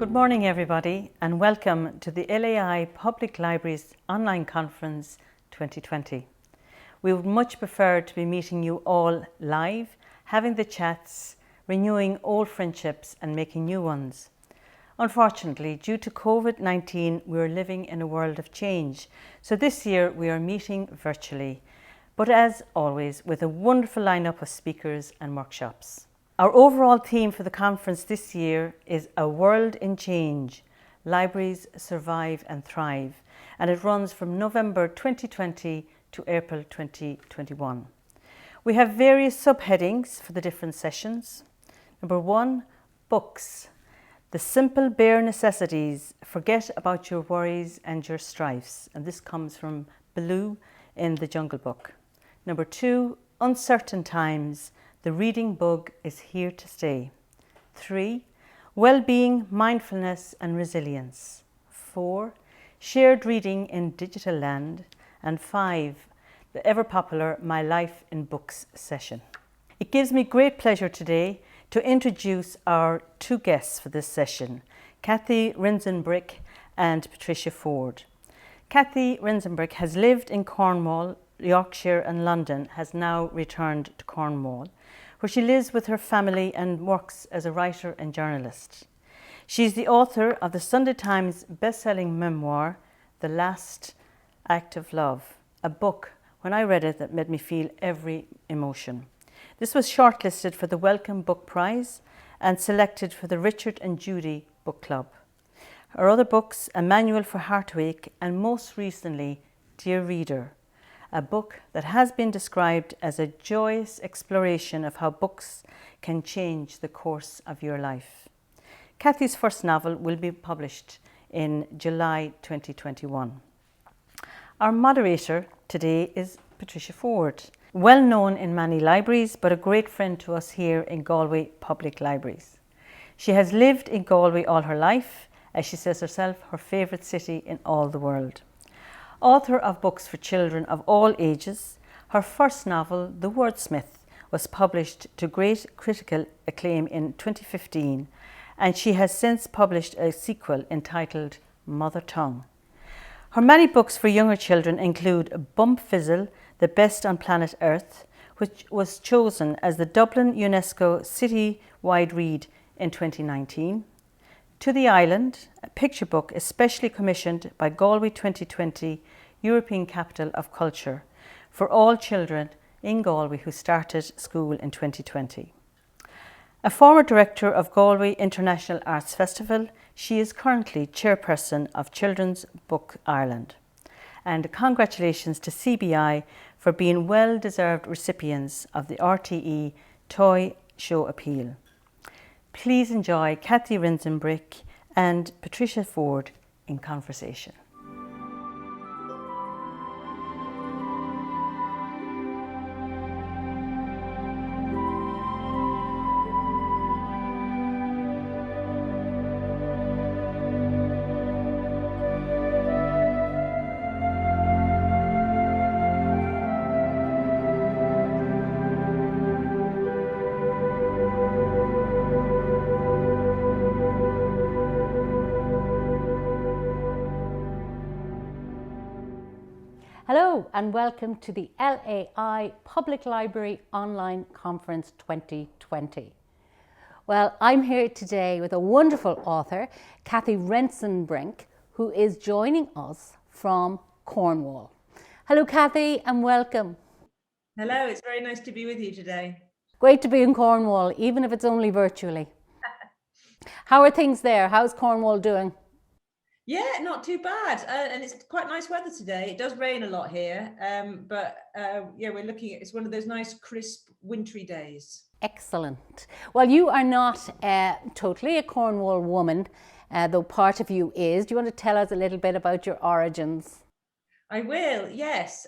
Good morning, everybody, and welcome to the LAI Public Libraries Online Conference 2020. We would much prefer to be meeting you all live, having the chats, renewing old friendships and making new ones. Unfortunately, due to COVID-19, we are living in a world of change. So this year we are meeting virtually, but as always with a wonderful lineup of speakers and workshops. Our overall theme for the conference this year is A World in Change, Libraries Survive and Thrive, and it runs from November 2020 to April 2021. We have various subheadings for the different sessions. Number 1, books. The simple bare necessities. Forget about your worries and your strifes. And this comes from Blue in the Jungle Book. Number 2, uncertain times. The reading bug is here to stay. 3, well-being, mindfulness and resilience. 4, shared reading in digital land. And 5, the ever-popular My Life in Books session. It gives me great pleasure today to introduce our two guests for this session, Cathy Rentzenbrink and Patricia Forde. Cathy Rentzenbrink has lived in Cornwall, Yorkshire and London, has now returned to Cornwall, where she lives with her family and works as a writer and journalist. She's the author of the Sunday Times bestselling memoir, The Last Act of Love, a book, when I read it, that made me feel every emotion. This was shortlisted for the Wellcome Book Prize and selected for the Richard and Judy Book Club. Her other books, A Manual for Heartache and most recently, Dear Reader, a book that has been described as a joyous exploration of how books can change the course of your life. Cathy's first novel will be published in July 2021. Our moderator today is Patricia Forde, well known in many libraries, but a great friend to us here in Galway Public Libraries. She has lived in Galway all her life, as she says herself, her favourite city in all the world. Author of books for children of all ages, her first novel, The Wordsmith, was published to great critical acclaim in 2015, and she has since published a sequel entitled Mother Tongue. Her many books for younger children include Bump Fizzle, The Best on Planet Earth, which was chosen as the Dublin UNESCO City-wide Read in 2019, To the Island, a picture book especially commissioned by Galway 2020 European Capital of Culture for all children in Galway who started school in 2020. A former director of Galway International Arts Festival, she is currently chairperson of Children's Book Ireland. And congratulations to CBI for being well-deserved recipients of the RTE Toy Show Appeal. Please enjoy Cathy Rentzenbrink and Patricia Forde in conversation. Hello and welcome to the LAI Public Library Online Conference 2020. Well, I'm here today with a wonderful author, Cathy Rentzenbrink, who is joining us from Cornwall. Hello, Cathy, and welcome. Hello, it's very nice to be with you today. Great to be in Cornwall, even if it's only virtually. How are things there? How's Cornwall doing? Yeah, not too bad. And it's quite nice weather today. It does rain a lot here, but we're looking at, it's one of those nice, crisp, wintry days. Excellent. Well, you are not totally a Cornwall woman, though part of you is. Do you want to tell us a little bit about your origins? I will, yes.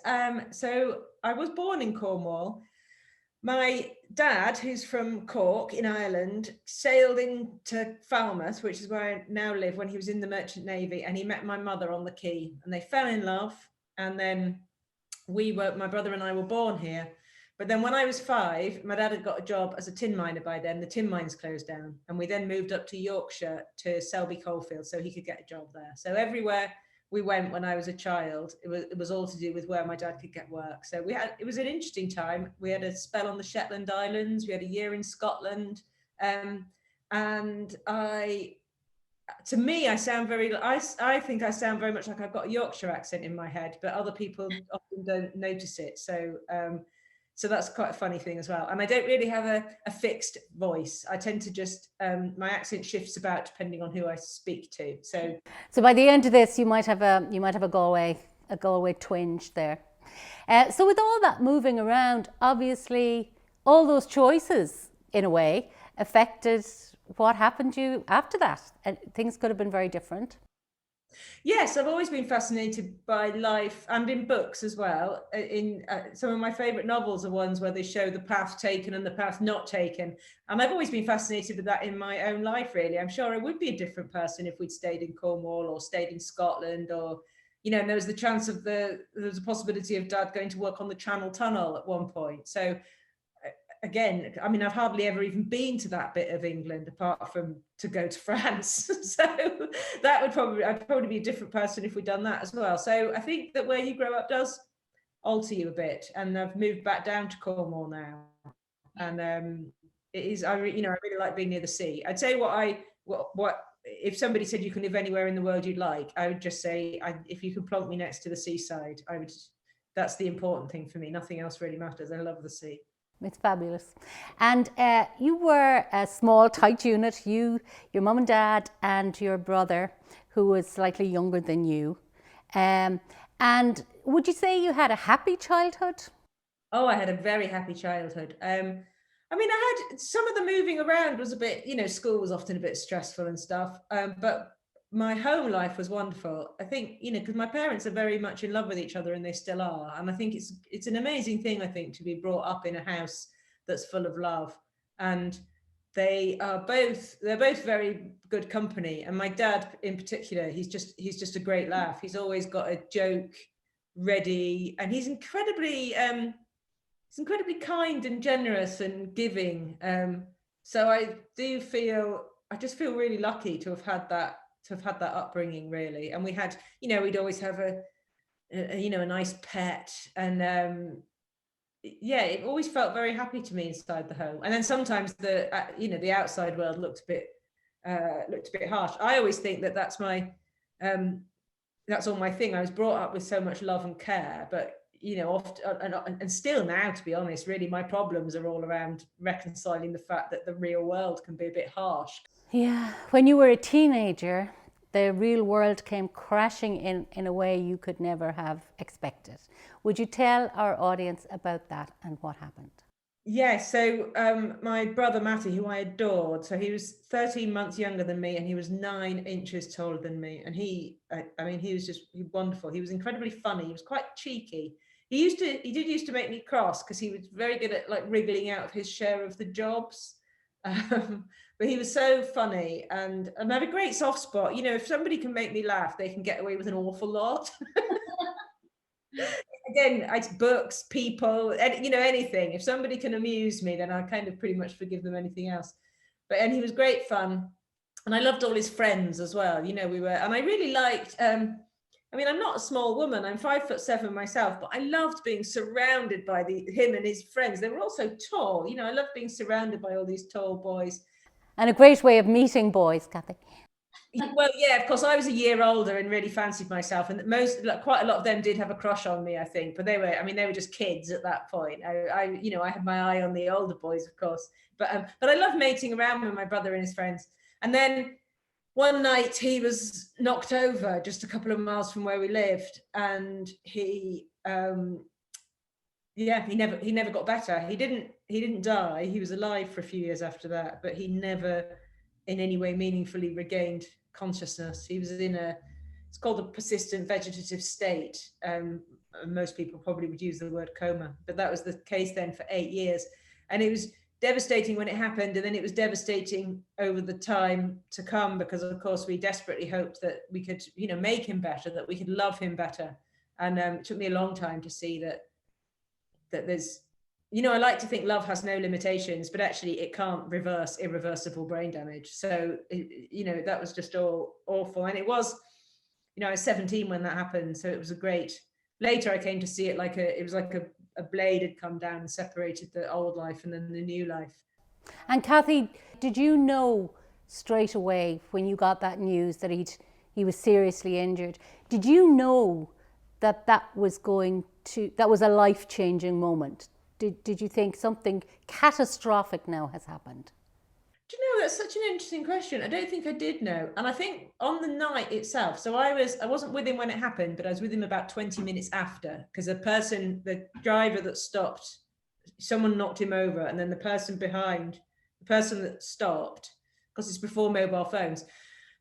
So I was born in Cornwall. My dad, who's from Cork in Ireland, sailed into Falmouth, which is where I now live, when he was in the Merchant Navy, and he met my mother on the quay and they fell in love. And then my brother and I were born here. But then when I was 5, my dad had got a job as a tin miner by then. The tin mines closed down, and we then moved up to Yorkshire to Selby Coalfield so he could get a job there. So everywhere we went when I was a child, it was all to do with where my dad could get work. So it was an interesting time. We had a spell on the Shetland Islands. We had a year in Scotland. And to me, I think I sound very much like I've got a Yorkshire accent in my head, but other people often don't notice it. So that's quite a funny thing as well. And I don't really have a fixed voice. I tend to just, my accent shifts about depending on who I speak to. So by the end of this, you might have a Galway twinge there. So with all that moving around, obviously all those choices in a way affected what happened to you after that. And things could have been very different. Yes, I've always been fascinated by life, and in books as well. In some of my favourite novels are ones where they show the path taken and the path not taken. And I've always been fascinated with that in my own life, really. I'm sure I would be a different person if we'd stayed in Cornwall or stayed in Scotland, or, and there was the chance of there was a possibility of Dad going to work on the Channel Tunnel at one point. So again, I mean, I've hardly ever even been to that bit of England apart from to go to France. So I'd probably be a different person if we'd done that as well. So I think that where you grow up does alter you a bit. And I've moved back down to Cornwall now. And it is, I really like being near the sea. I'd say what if somebody said you can live anywhere in the world you'd like, I would just say, if you could plonk me next to the seaside, that's the important thing for me. Nothing else really matters. I love the sea. It's fabulous. And you were a small, tight unit, your mum and dad and your brother, who was slightly younger than you. And would you say you had a happy childhood? Oh, I had a very happy childhood. I mean, I had some of the moving around was a bit, school was often a bit stressful and stuff. But my home life was wonderful. I think, because my parents are very much in love with each other, and they still are. And I think it's an amazing thing, I think, to be brought up in a house that's full of love. And they're both very good company. And my dad in particular, he's just a great laugh. He's always got a joke ready, and he's incredibly kind and generous and giving. So I just feel really lucky to have had that upbringing, really. And we had, we'd always have a nice pet, and it always felt very happy to me inside the home. And then sometimes the outside world looked a bit harsh. I always think that's all my thing. I was brought up with so much love and care, but often, and still now, to be honest, really my problems are all around reconciling the fact that the real world can be a bit harsh. Yeah, when you were a teenager, the real world came crashing in a way you could never have expected. Would you tell our audience about that and what happened? Yeah, so my brother Matty, who I adored, so he was 13 months younger than me, and he was 9 inches taller than me. And he was just wonderful. He was incredibly funny. He was quite cheeky. He did used to make me cross because he was very good at like wriggling out of his share of the jobs. But he was so funny, and I had a great soft spot. If somebody can make me laugh, they can get away with an awful lot. Again, it's books, people, anything. If somebody can amuse me, then I kind of pretty much forgive them anything else. And he was great fun, and I loved all his friends as well. And I really liked. I'm not a small woman. I'm 5'7" myself, but I loved being surrounded by him and his friends. They were all so tall. I loved being surrounded by all these tall boys. And a great way of meeting boys, Cathy. Well, yeah, of course, I was a year older and really fancied myself, and quite a lot of them did have a crush on me, I think, but they were just kids at that point. I had my eye on the older boys, of course, but I loved mating around with my brother and his friends. And then one night he was knocked over just a couple of miles from where we lived, and he never got better. He didn't die. He was alive for a few years after that, but he never in any way meaningfully regained consciousness. He was it's called a persistent vegetative state. Most people probably would use the word coma, but that was the case then for 8 years. And it was devastating when it happened, and then it was devastating over the time to come, because of course we desperately hoped that we could, make him better, that we could love him better. And it took me a long time to see that there's, I like to think love has no limitations, but actually it can't reverse irreversible brain damage. So, that was just all awful. And it was, I was 17 when that happened. So it was later I came to see it it was like a blade had come down and separated the old life and then the new life. And Cathy, did you know straight away when you got that news that he was seriously injured? Did you know that was a life-changing moment? Did you think something catastrophic now has happened? Do you know, that's such an interesting question. I don't think I did know. And I think on the night itself, so I wasn't with him when it happened, but I was with him about 20 minutes after, because the driver that stopped, someone knocked him over, and then the person that stopped, because it's before mobile phones,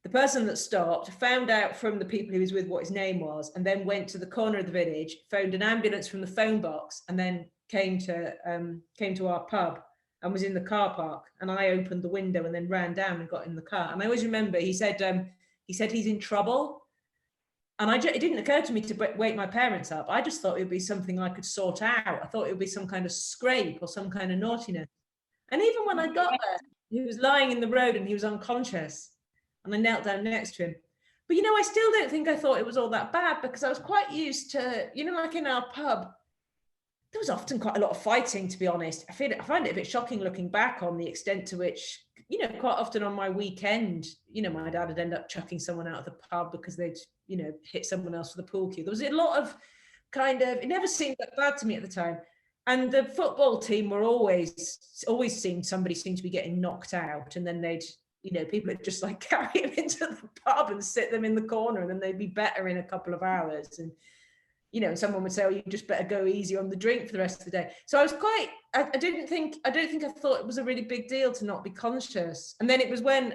the person that stopped found out from the people he was with what his name was, and then went to the corner of the village, phoned an ambulance from the phone box, and then came to our pub and was in the car park. And I opened the window and then ran down and got in the car. And I always remember he said he's in trouble. And it didn't occur to me to wake my parents up. I just thought it would be something I could sort out. I thought it would be some kind of scrape or some kind of naughtiness. And even when I got there, he was lying in the road and he was unconscious. And I knelt down next to him. But, I still don't think I thought it was all that bad, because I was quite used to, like in our pub, there was often quite a lot of fighting, to be honest. I find it a bit shocking looking back on the extent to which, quite often on my weekend, my dad would end up chucking someone out of the pub because they'd, hit someone else with a pool cue. There was a lot of it never seemed that bad to me at the time. And the football team were always somebody seemed to be getting knocked out, and then they'd, people would just like carry them into the pub and sit them in the corner, and then they'd be better in a couple of hours. And and someone would say, "Oh, you just better go easy on the drink for the rest of the day." So I was I don't think I thought it was a really big deal to not be conscious. And then it was when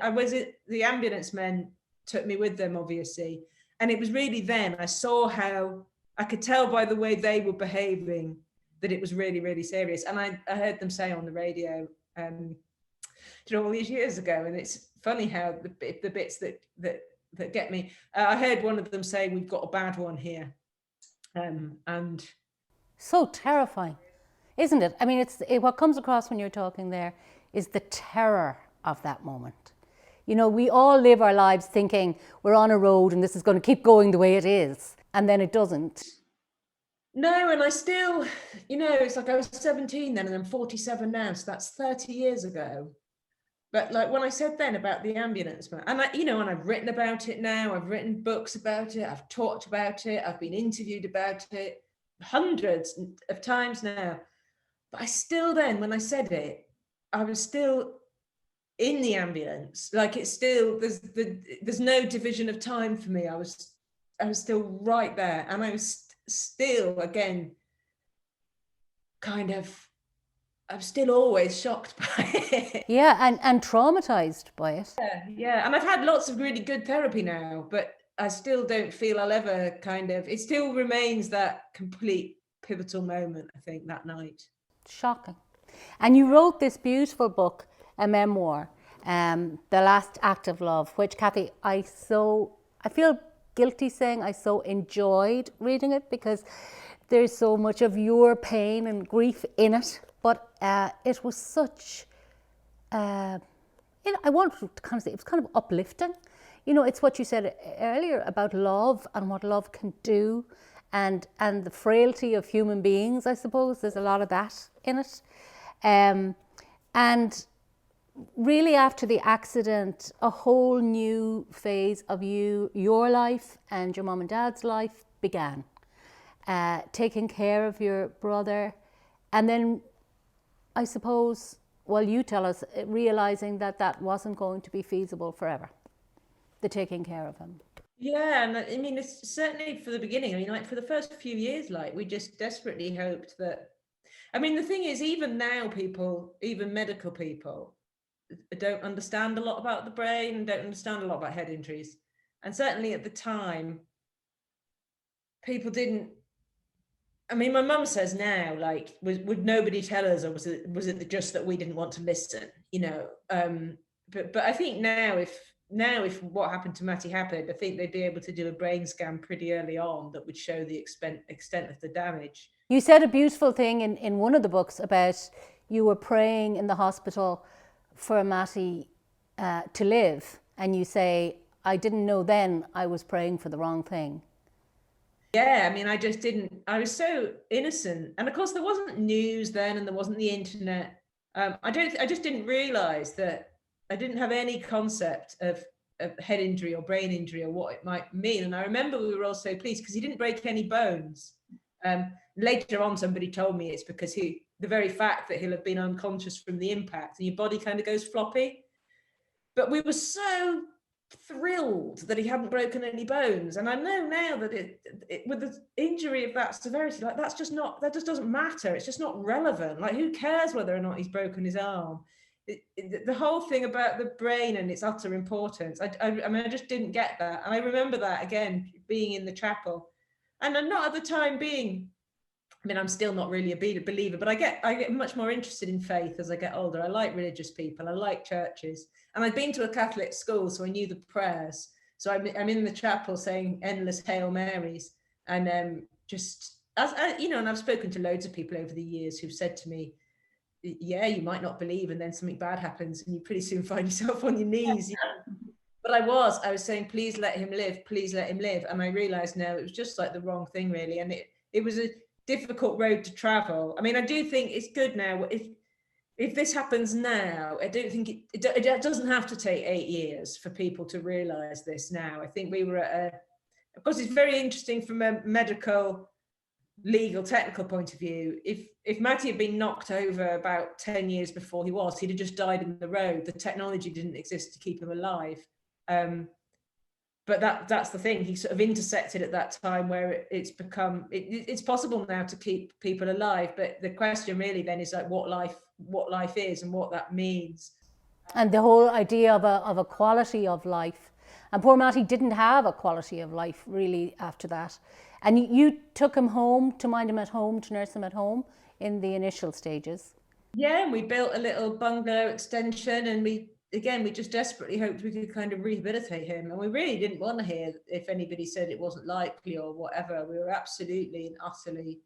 the ambulance men took me with them, obviously. And it was really then I saw how I could tell by the way they were behaving that it was really, really serious. And I heard them say on the radio, all these years ago, and it's funny how the bits that get me, I heard one of them say, "We've got a bad one here." And so terrifying, isn't it? I mean, what comes across when you're talking there is the terror of that moment. We all live our lives thinking we're on a road and this is going to keep going the way it is, and then it doesn't. No, and I still, it's like I was 17 then and I'm 47 now, so that's 30 years ago. But like when I said then about the ambulance man, and and I've written about it now, I've written books about it, I've talked about it, I've been interviewed about it hundreds of times now. But I still then, when I said it, I was still in the ambulance. Like it's still, there's no division of time for me. I was still right there. And I was still, again, I'm still always shocked by it. Yeah, and traumatized by it. Yeah. And I've had lots of really good therapy now, but I still don't feel I'll ever it still remains that complete pivotal moment, I think, that night. Shocking. And you wrote this beautiful book, a memoir, The Last Act of Love, which, Cathy, I feel guilty saying I so enjoyed reading it, because there's so much of your pain and grief in it. But it was such, I want to kind of say, it was kind of uplifting. It's what you said earlier about love and what love can do, and the frailty of human beings, I suppose. There's a lot of that in it. And really after the accident, a whole new phase of your life and your mum and dad's life began. Taking care of your brother, and then I suppose, well, you tell us, realizing that wasn't going to be feasible forever, the taking care of him. Yeah, and I mean, it's certainly for the beginning. I mean, like for the first few years, like we just desperately hoped that. I mean, the thing is, even now, even medical people, don't understand a lot about the brain, don't understand a lot about head injuries, and certainly at the time, people didn't. I mean, my mum says now, like, would nobody tell us, or was it just that we didn't want to listen? But I think now, now, if what happened to Matty happened, I think they'd be able to do a brain scan pretty early on that would show the extent of the damage. You said a beautiful thing in one of the books about you were praying in the hospital for Matty to live, and you say, I didn't know then I was praying for the wrong thing. Yeah, I mean, I just didn't, I was so innocent. And of course, there wasn't news then, and there wasn't the internet. I just didn't realize that I didn't have any concept of head injury or brain injury or what it might mean. And I remember we were all so pleased because he didn't break any bones. Later on, somebody told me it's because the very fact that he'll have been unconscious from the impact and your body kind of goes floppy. But we were so thrilled that he hadn't broken any bones. And I know now that it with the injury of that severity, like that just doesn't matter. It's just not relevant. Like, who cares whether or not he's broken his arm? The whole thing about the brain and its utter importance, I mean, I just didn't get that. And I remember that, again, being in the chapel. And I'm not at the time being, I mean, I'm still not really a believer, but I get much more interested in faith as I get older. I like religious people. I like churches. And I'd been to a Catholic school, so I knew the prayers. So I'm in the chapel saying endless Hail Marys. And just, as you know, and I've spoken to loads of people over the years who've said to me, yeah, you might not believe, and then something bad happens and you pretty soon find yourself on your knees. You know? But I was saying, please let him live, please let him live. And I realized now it was just like the wrong thing, really. And it was a difficult road to travel. I mean, I do think it's good now. If this happens now, I don't think it doesn't have to take 8 years for people to realize this now. I think we were at of course, it's very interesting from a medical, legal, technical point of view. If Matty had been knocked over about 10 years before he'd have just died in the road. The technology didn't exist to keep him alive. But that's the thing. He sort of intersected at that time where it's possible now to keep people alive. But the question really then is like what life is and what that means. And the whole idea of a quality of life. And poor Matty didn't have a quality of life really after that. And you took him home to mind him at home, to nurse him at home in the initial stages. Yeah, and we built a little bungalow extension, and we just desperately hoped we could kind of rehabilitate him. And we really didn't want to hear if anybody said it wasn't likely or whatever. We were absolutely and utterly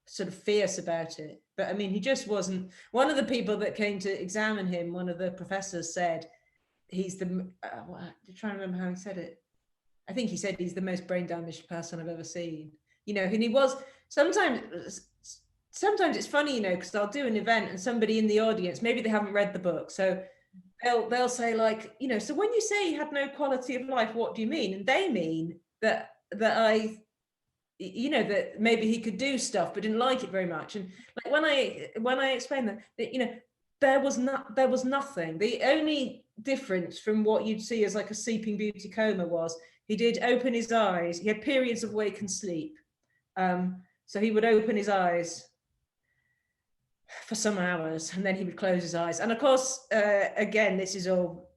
sort of fierce about it. But I mean, he just wasn't. One of the people that came to examine him, one of the professors said, he's the, I'm trying to remember how he said it. I think he said he's the most brain damaged person I've ever seen. You know, and he was, sometimes it's funny, you know, because I'll do an event and somebody in the audience, maybe they haven't read the book. So they'll say like, you know, so when you say he had no quality of life, what do you mean? And they mean that you know, that maybe he could do stuff but didn't like it very much. And like when I explained that, you know, there was nothing. The only difference from what you'd see as like a sleeping beauty coma was he did open his eyes. He had periods of wake and sleep. So he would open his eyes for some hours and then he would close his eyes. And of course, again, this is all,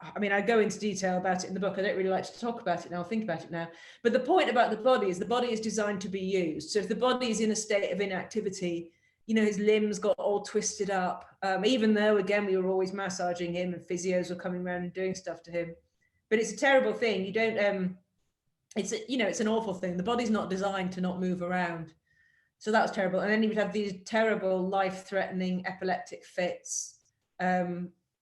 I mean, I go into detail about it in the book. I don't really like to talk about it now, think about it now. But the point about the body is designed to be used. So if the body is in a state of inactivity, you know, his limbs got all twisted up, even though, again, we were always massaging him and physios were coming around and doing stuff to him. But it's a terrible thing. You don't, it's an awful thing. The body's not designed to not move around. So that was terrible. And then he would have these terrible life-threatening epileptic fits,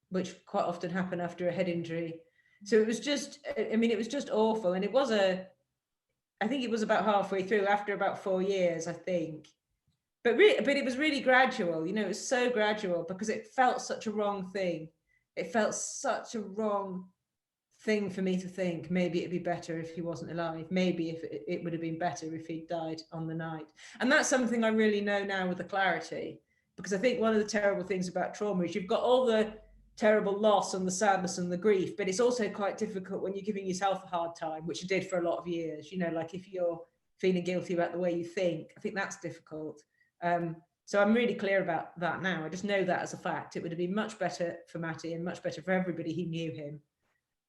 which quite often happen after a head injury. So it was just, it was just awful. And I think it was about halfway through, after about 4 years, I think. But it was really gradual, you know, it was so gradual because it felt such a wrong thing. It felt such a wrong thing for me to think maybe it'd be better if he wasn't alive. Maybe if it would have been better if he died on the night. And that's something I really know now with the clarity, because I think one of the terrible things about trauma is you've got all the terrible loss and the sadness and the grief, but it's also quite difficult when you're giving yourself a hard time, which I did for a lot of years, you know, like if you're feeling guilty about the way you think, I think that's difficult. So I'm really clear about that now. I just know that as a fact. It would have been much better for Matty and much better for everybody who knew him.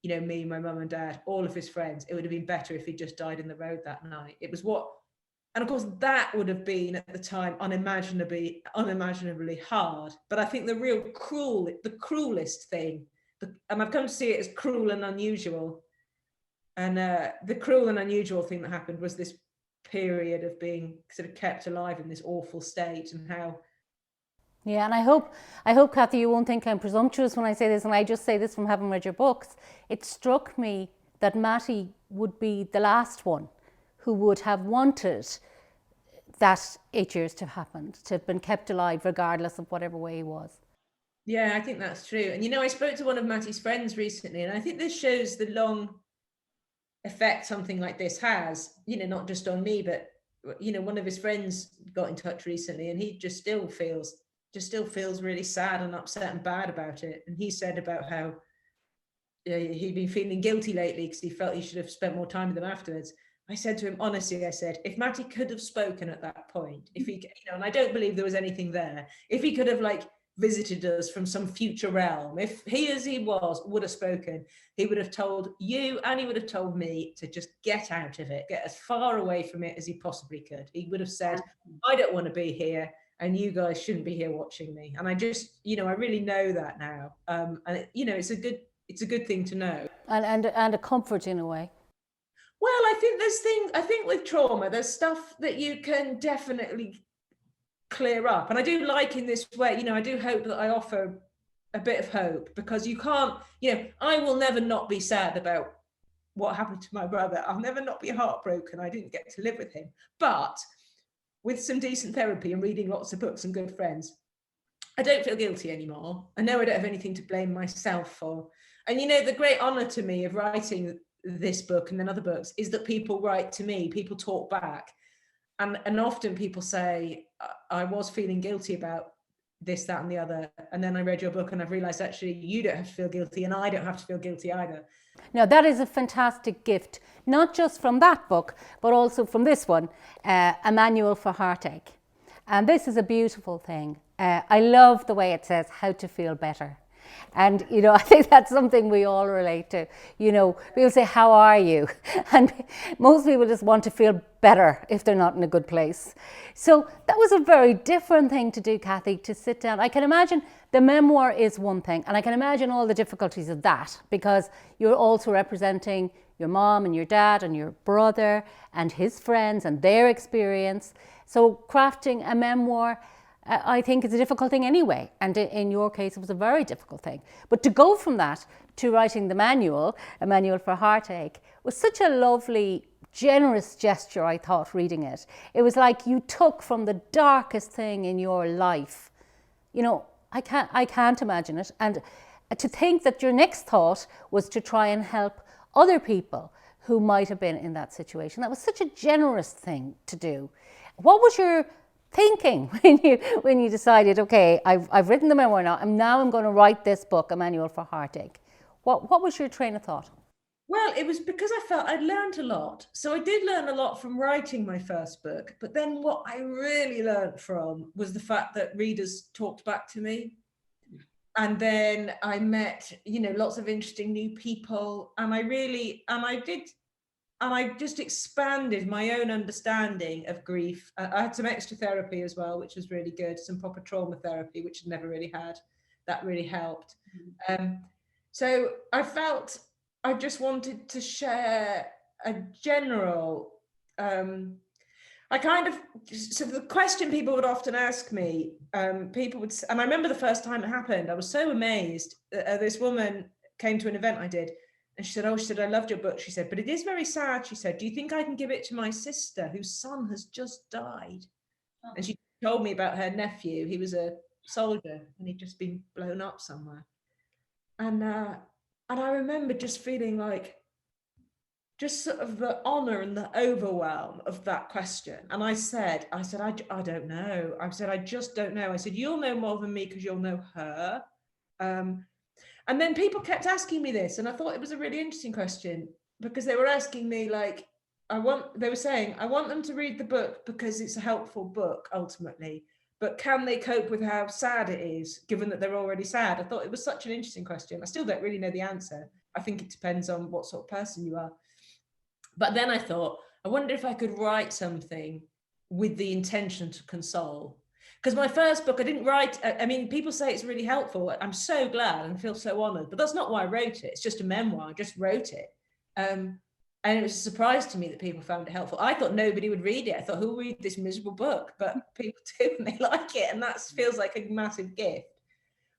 You know, me, my mum and dad, all of his friends. It would have been better if he just died in the road that night. It was and of course that would have been at the time unimaginably hard. But I think the cruelest thing and I've come to see it as cruel and unusual. And the cruel and unusual thing that happened was this period of being sort of kept alive in this awful state, and how. Yeah, and I hope, Cathy, you won't think I'm presumptuous when I say this, and I just say this from having read your books. It struck me that Mattie would be the last one who would have wanted that 8 years to have happened, to have been kept alive regardless of whatever way he was. Yeah, I think that's true. And, I spoke to one of Mattie's friends recently, and I think this shows the long effect something like this has, not just on me, but, one of his friends got in touch recently, and he just still feels really sad and upset and bad about it. And he said about how he'd been feeling guilty lately because he felt he should have spent more time with them afterwards. I said to him, honestly, I said, if Mattie could have spoken at that point, if he, and I don't believe there was anything there, if he could have visited us from some future realm, if he, as he was, would have spoken, he would have told you and he would have told me to just get out of it, get as far away from it as he possibly could. He would have said, I don't want to be here, and you guys shouldn't be here watching me. And I just, I really know that now. And it's a good thing to know. And a comfort in a way. Well, I think with trauma, there's stuff that you can definitely clear up. And I do like in this way, I do hope that I offer a bit of hope, because you can't, I will never not be sad about what happened to my brother. I'll never not be heartbroken. I didn't get to live with him. But with some decent therapy and reading lots of books and good friends, I don't feel guilty anymore. I know I don't have anything to blame myself for. And, the great honor to me of writing this book and then other books is that people write to me, people talk back. And often people say, I was feeling guilty about this, that, and the other. And then I read your book and I've realized actually you don't have to feel guilty, and I don't have to feel guilty either. Now, that is a fantastic gift, not just from that book, but also from this one, A Manual for Heartache. And this is a beautiful thing. I love the way it says how to feel better. And, I think that's something we all relate to. People say, how are you? And most people just want to feel better if they're not in a good place. So that was a very different thing to do, Cathy, to sit down. I can imagine the memoir is one thing, and I can imagine all the difficulties of that, because you're also representing your mom and your dad and your brother and his friends and their experience. So crafting a memoir, I think, is a difficult thing anyway. And in your case, it was a very difficult thing. But to go from that to writing the manual, A Manual for Heartache, was such a lovely, generous gesture, I thought, reading it. It was like you took from the darkest thing in your life. I can't imagine it. And to think that your next thought was to try and help other people who might have been in that situation. That was such a generous thing to do. What was your thinking when you decided, okay, I've written the memoir now, and now I'm going to write this book, A Manual for Heartache? What was your train of thought? Well, it was because I felt I'd learned a lot. So I did learn a lot from writing my first book, but then what I really learned from was the fact that readers talked back to me. And then I met, lots of interesting new people, and I just expanded my own understanding of grief. I had some extra therapy as well, which was really good, some proper trauma therapy, which I'd never really had. That really helped. So I felt I just wanted to share a general, so the question people would often ask me, and I remember the first time it happened, I was so amazed. This woman came to an event I did, and she said, I loved your book. She said, but it is very sad. She said, do you think I can give it to my sister whose son has just died? Oh. And she told me about her nephew. He was a soldier and he'd just been blown up somewhere. And I remember just feeling like, just sort of the honor and the overwhelm of that question. And I said, I don't know. I said, I just don't know. I said, you'll know more than me because you'll know her. And then people kept asking me this, and I thought it was a really interesting question, because they were asking me they were saying, I want them to read the book because it's a helpful book ultimately, but can they cope with how sad it is, given that they're already sad? I thought it was such an interesting question. I still don't really know the answer. I think it depends on what sort of person you are. But then I thought, I wonder if I could write something with the intention to console. Because my first book, I didn't write, I mean, people say it's really helpful. I'm so glad and feel so honored, but that's not why I wrote it. It's just a memoir. I just wrote it. And it was a surprise to me that people found it helpful. I thought nobody would read it. I thought, who'll read this miserable book? But people do, and they like it. And that feels like a massive gift.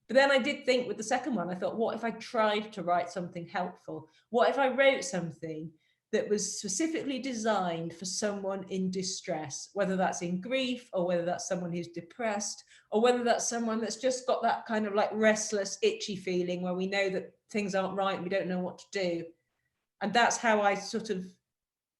But then I did think with the second one, I thought, what if I tried to write something helpful? What if I wrote something that was specifically designed for someone in distress, whether that's in grief or whether that's someone who's depressed or whether that's someone that's just got that kind of like restless, itchy feeling where we know that things aren't right and we don't know what to do. And that's how I sort of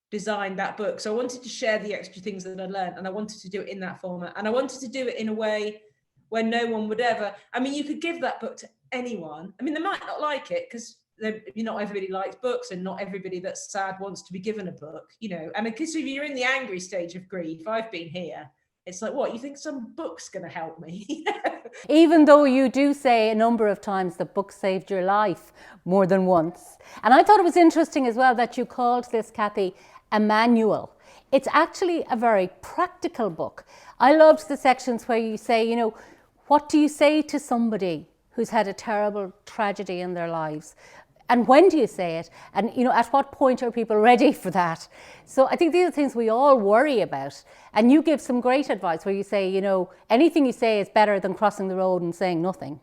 designed that book. So I wanted to share the extra things that I learned, and I wanted to do it in that format. And I wanted to do it in a way where no one would ever, I mean, you could give that book to anyone. I mean, they might not like it because not everybody likes books, and not everybody that's sad wants to be given a book, you know. And because if you're in the angry stage of grief, I've been here. It's like, what, you think some book's going to help me? Even though you do say a number of times that books saved your life more than once. And I thought it was interesting as well that you called this, Cathy, a manual. It's actually a very practical book. I loved the sections where you say, you know, what do you say to somebody who's had a terrible tragedy in their lives? And when do you say it? And, you know, at what point are people ready for that? So I think these are things we all worry about. And you give some great advice where you say, you know, anything you say is better than crossing the road and saying nothing.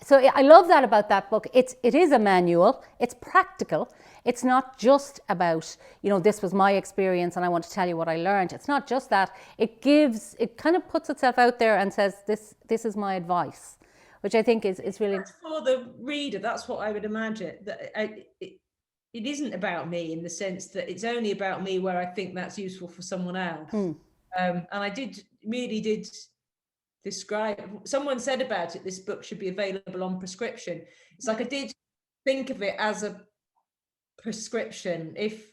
So I love that about that book. It is a manual. It's practical. It's not just about, you know, this was my experience and I want to tell you what I learned. It's not just that. It kind of puts itself out there and says, this is my advice, which I think is really... That's for the reader. That's what I would imagine. That it isn't about me in the sense that it's only about me where I think that's useful for someone else. And I really did describe, someone said about it, this book should be available on prescription. It's like I did think of it as a prescription. If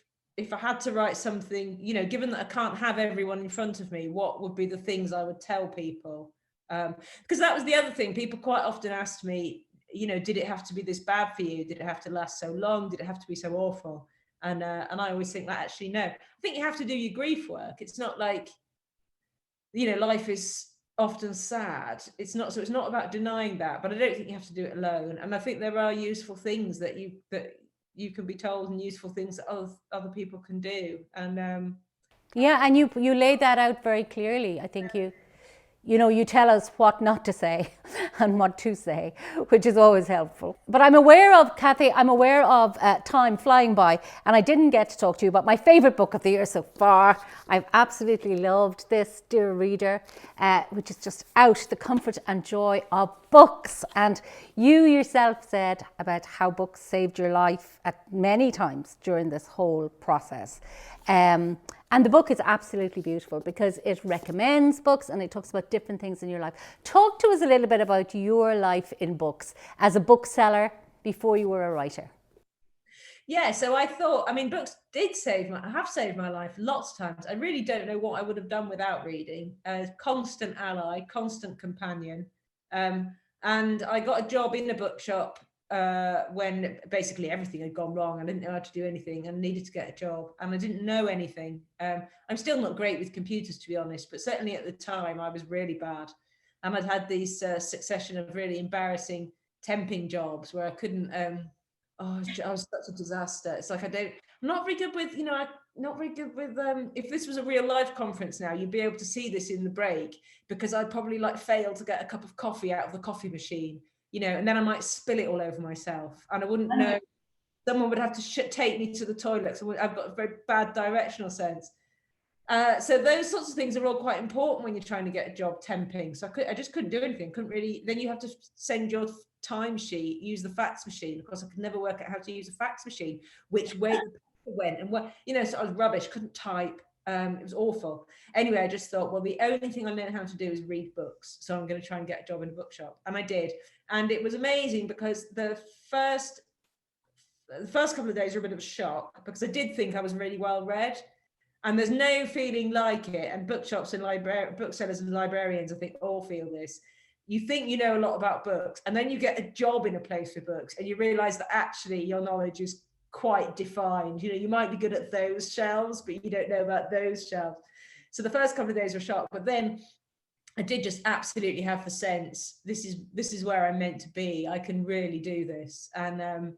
I had to write something, you know, given that I can't have everyone in front of me, what would be the things I would tell people? Because that was the other thing. People quite often asked me, you know, did it have to be this bad for you? Did it have to last so long? Did it have to be so awful? And I always think that actually, no. I think you have to do your grief work. It's not like, you know, life is often sad. It's not about denying that, but I don't think you have to do it alone. And I think there are useful things that you can be told, and useful things that other people can do. And yeah, and you lay that out very clearly. I think you know, you tell us what not to say and what to say, which is always helpful. But I'm aware of, Cathy, time flying by, and I didn't get to talk to you about my favourite book of the year so far. I've absolutely loved this, dear reader, which is just out, The Comfort and Joy of Books. And you yourself said about how books saved your life at many times during this whole process. And the book is absolutely beautiful because it recommends books and it talks about different things in your life. Talk to us a little bit about your life in books as a bookseller before you were a writer. Yeah, so I thought, I mean, books have saved my life lots of times. I really don't know what I would have done without reading. Constant ally, constant companion. And I got a job in a bookshop when basically everything had gone wrong. I didn't know how to do anything and needed to get a job, and I didn't know anything. I'm still not great with computers, to be honest, but certainly at the time I was really bad. And I'd had these succession of really embarrassing temping jobs where I couldn't, I was such a disaster. It's like, I'm not very good with, you know, not very good with, if this was a real live conference now, you'd be able to see this in the break, because I'd probably like fail to get a cup of coffee out of the coffee machine, you know, and then I might spill it all over myself and I wouldn't know. Someone would have to take me to the toilet. So I've got a very bad directional sense. So those sorts of things are all quite important when you're trying to get a job temping. So I just couldn't do anything. Couldn't really. Then you have to send your timesheet, use the fax machine. Of course, I could never work out how to use a fax machine, which way the paper went, and what, you know. So I was rubbish. Couldn't type. It was awful. Anyway, I just thought, well, the only thing I know how to do is read books. So I'm going to try and get a job in a bookshop, and I did. And it was amazing because the first couple of days were a bit of a shock, because I did think I was really well read. And there's no feeling like it. And bookshops and booksellers and librarians, I think, all feel this. You think you know a lot about books, and then you get a job in a place for books, and you realise that actually your knowledge is quite defined. You know, you might be good at those shelves, but you don't know about those shelves. So the first couple of days were a shock. But then I did just absolutely have the sense, this is where I'm meant to be. I can really do this. And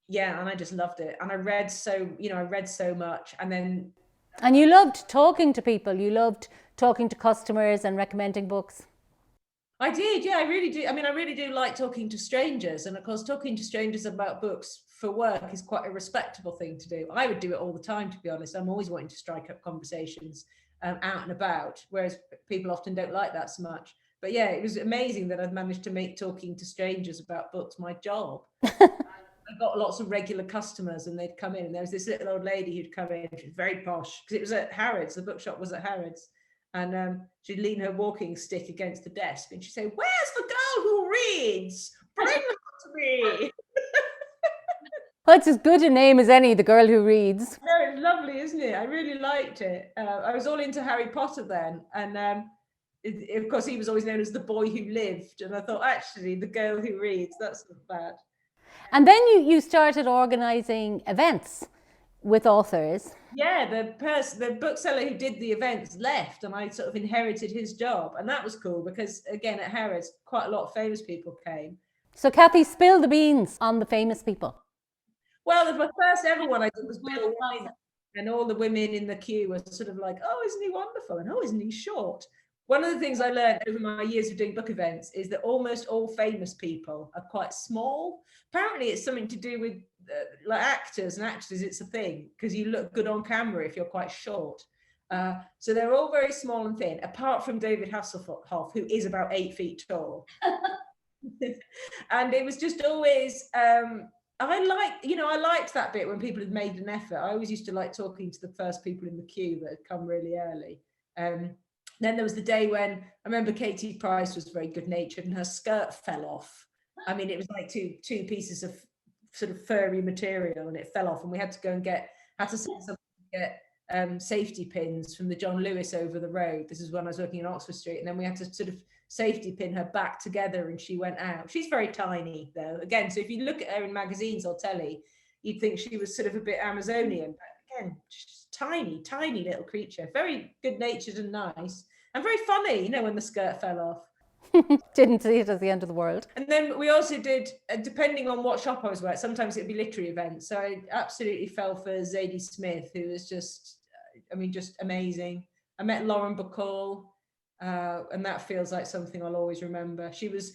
yeah, and I just loved it. And I read so much. And you loved talking to people. You loved talking to customers and recommending books. I did, yeah, I really do. I mean, I really do like talking to strangers. And of course, talking to strangers about books for work is quite a respectable thing to do. I would do it all the time, to be honest. I'm always wanting to strike up conversations out and about, whereas people often don't like that so much. But yeah, it was amazing that I'd managed to make talking to strangers about books my job. I got lots of regular customers, and they'd come in, and there was this little old lady who'd come in. She was very posh because it was at Harrods. The bookshop was at Harrods. And she'd lean her walking stick against the desk and she'd say, "Where's the girl who reads? Bring her to me." Well, it's as good a name as any, the girl who reads. No, it's lovely, isn't it? I really liked it. I was all into Harry Potter then. And of course, he was always known as the boy who lived. And I thought, actually, the girl who reads, that's not bad. And then you started organising events with authors. Yeah, the bookseller who did the events left, and I sort of inherited his job, and that was cool because again at Harrods quite a lot of famous people came. So Cathy, spill the beans on the famous people. Well, the first ever one I did was Bill Wine, and all the women in the queue were sort of like, "Oh, isn't he wonderful?" and "Oh, isn't he short?" One of the things I learned over my years of doing book events is that almost all famous people are quite small. Apparently, it's something to do with like actors and actresses. It's a thing because you look good on camera if you're quite short. So they're all very small and thin, apart from David Hasselhoff, who is about 8 feet tall. And it was just always, I liked that bit when people had made an effort. I always used to like talking to the first people in the queue that had come really early. Then there was the day when I remember Katie Price was very good natured and her skirt fell off. I mean, it was like two pieces of sort of furry material and it fell off, and we had to go and get safety pins from the John Lewis over the road. This is when I was working in Oxford Street, and then we had to sort of safety pin her back together, and she went out. She's very tiny though, again, so if you look at her in magazines or telly, you'd think she was sort of a bit Amazonian, but again, she's tiny little creature, very good natured and nice and very funny, when the skirt fell off. Didn't see it as the end of the world. And then we also did, depending on what shop I was at, sometimes it'd be literary events. So I absolutely fell for Zadie Smith, who was just amazing. I met Lauren Bacall, and that feels like something I'll always remember. She was,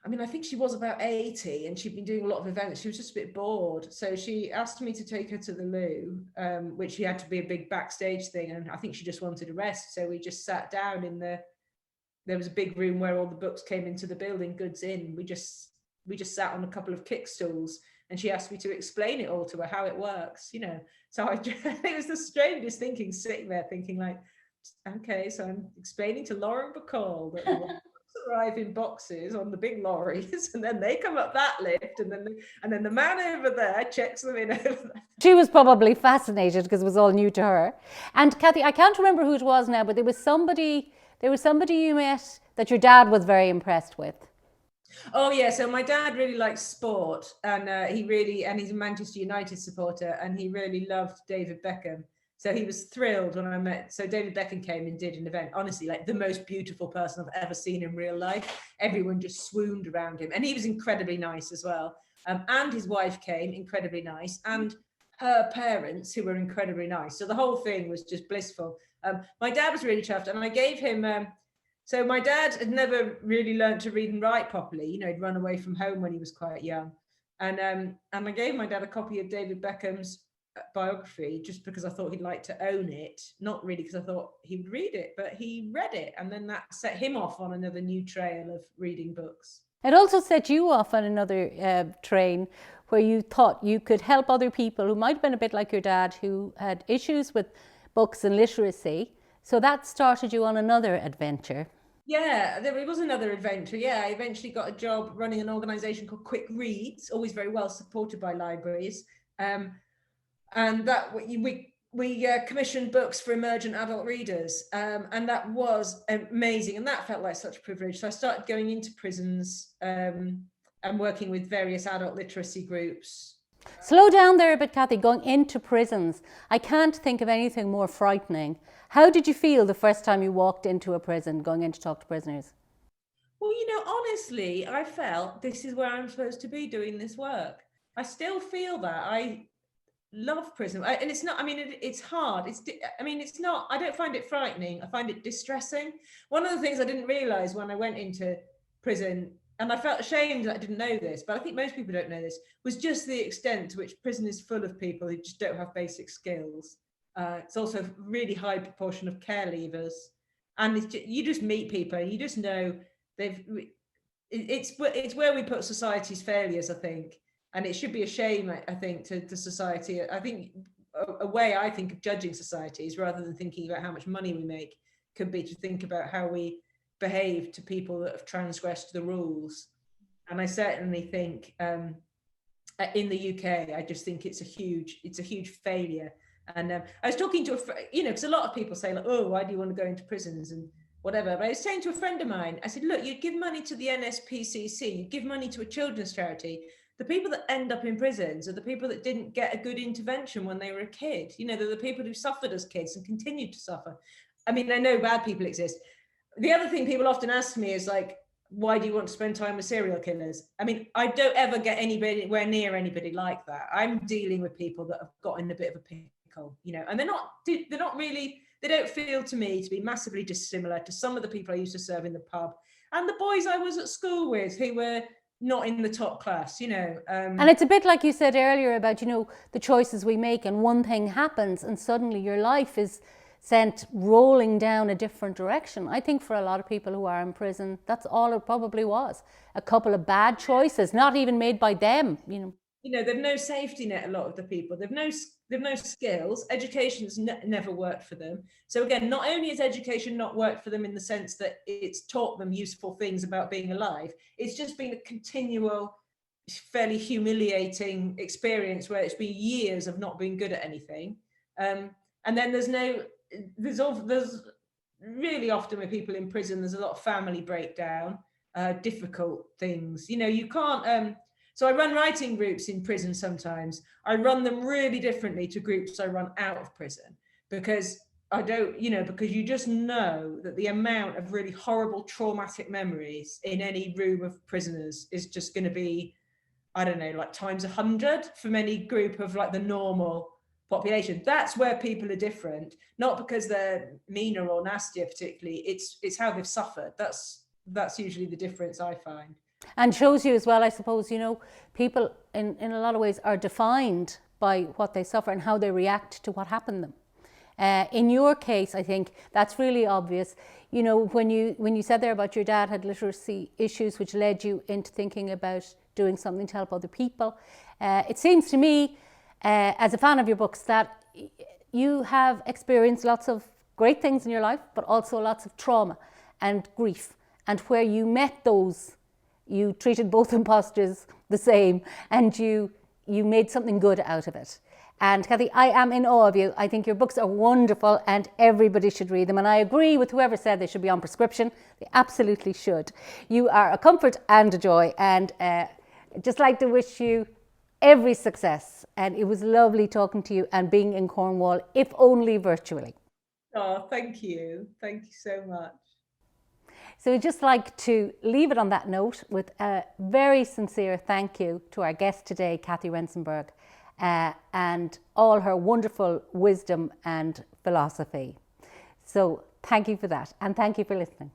I think she was about 80 and she'd been doing a lot of events. She was just a bit bored. So she asked me to take her to the loo, which had to be a big backstage thing. And I think she just wanted a rest. So we just sat down there was a big room where all the books came into the building, goods in. We just sat on a couple of kick stools, and she asked me to explain it all to her, how it works, So it was the strangest thinking, sitting there thinking like, okay, so I'm explaining to Lauren Bacall that the books arrive in boxes on the big lorries, and then they come up that lift, and then the man over there checks them in over there. She was probably fascinated because it was all new to her. And Cathy, I can't remember who it was now, but there was somebody you met that your dad was very impressed with. Oh yeah, so my dad really likes sport, and he's a Manchester United supporter, and he really loved David Beckham. So he was thrilled when I met. So David Beckham came and did an event. Honestly, like the most beautiful person I've ever seen in real life. Everyone just swooned around him, and he was incredibly nice as well. And his wife came, incredibly nice, and her parents, who were incredibly nice. So the whole thing was just blissful. My dad was really chuffed, and I gave him. So my dad had never really learned to read and write properly. He'd run away from home when he was quite young, and I gave my dad a copy of David Beckham's biography just because I thought he'd like to own it, not really because I thought he would read it, but he read it, and then that set him off on another new trail of reading books. It also set you off on another train where you thought you could help other people who might have been a bit like your dad, who had issues with books and literacy. So that started you on another adventure. Yeah, it was another adventure. Yeah, I eventually got a job running an organisation called Quick Reads, always very well supported by libraries. And that we commissioned books for emergent adult readers, and that was amazing, and that felt like such a privilege. So I started going into prisons and working with various adult literacy groups. Slow down there a bit, Cathy. Going into prisons, I can't think of anything more frightening. How did you feel the first time you walked into a prison, going in to talk to prisoners? Well, honestly, I felt this is where I'm supposed to be doing this work. I still feel that. I love prison. And it's not, it's hard. It's not, I don't find it frightening. I find it distressing. One of the things I didn't realize when I went into prison, and I felt ashamed that I didn't know this, but I think most people don't know this, was just the extent to which prison is full of people who just don't have basic skills. It's also a really high proportion of care leavers. And you just meet people and you just know it's where we put society's failures, I think. And it should be a shame, I think, to society. I think a way I think of judging societies, rather than thinking about how much money we make, could be to think about how we behave to people that have transgressed the rules. And I certainly think in the UK, I just think it's a huge failure. And I was talking to because a lot of people say, like, oh, why do you want to go into prisons and whatever. But I was saying to a friend of mine, I said, look, you give money to the NSPCC, you give money to a children's charity. The people that end up in prisons are the people that didn't get a good intervention when they were a kid. They're the people who suffered as kids and continued to suffer. I know bad people exist. The other thing people often ask me is like, why do you want to spend time with serial killers? I don't ever get anywhere near anybody like that. I'm dealing with people that have got in a bit of a pickle, and they're not really, they don't feel to me to be massively dissimilar to some of the people I used to serve in the pub and the boys I was at school with who were not in the top class, And it's a bit like you said earlier about, the choices we make, and one thing happens and suddenly your life is sent rolling down a different direction. I think for a lot of people who are in prison, that's all it probably was. A couple of bad choices, not even made by them, they've no safety net, a lot of the people. They've no skills. Education's never worked for them. So again, not only has education not worked for them in the sense that it's taught them useful things about being alive, it's just been a continual, fairly humiliating experience where it's been years of not being good at anything. And then there's really often with people in prison, there's a lot of family breakdown, difficult things. You can't... So I run writing groups in prison sometimes. I run them really differently to groups I run out of prison, because because you just know that the amount of really horrible traumatic memories in any room of prisoners is just going to be, I don't know, like times 100 from any group of like the normal population. That's where people are different, not because they're meaner or nastier particularly. It's how they've suffered. That's usually the difference I find. And shows you as well, I suppose, people in a lot of ways are defined by what they suffer and how they react to what happened to them. In your case, I think that's really obvious. When you said there about your dad had literacy issues, which led you into thinking about doing something to help other people. It seems to me, as a fan of your books, that you have experienced lots of great things in your life, but also lots of trauma and grief. And where you met those, you treated both imposters the same, and you made something good out of it. And Cathy, I am in awe of you. I think your books are wonderful and everybody should read them. And I agree with whoever said they should be on prescription. They absolutely should. You are a comfort and a joy, and just like to wish you every success. And it was lovely talking to you and being in Cornwall, if only virtually. Oh, thank you. Thank you so much. So we'd just like to leave it on that note with a very sincere thank you to our guest today, Cathy Rentzenbrink, and all her wonderful wisdom and philosophy. So thank you for that, and thank you for listening.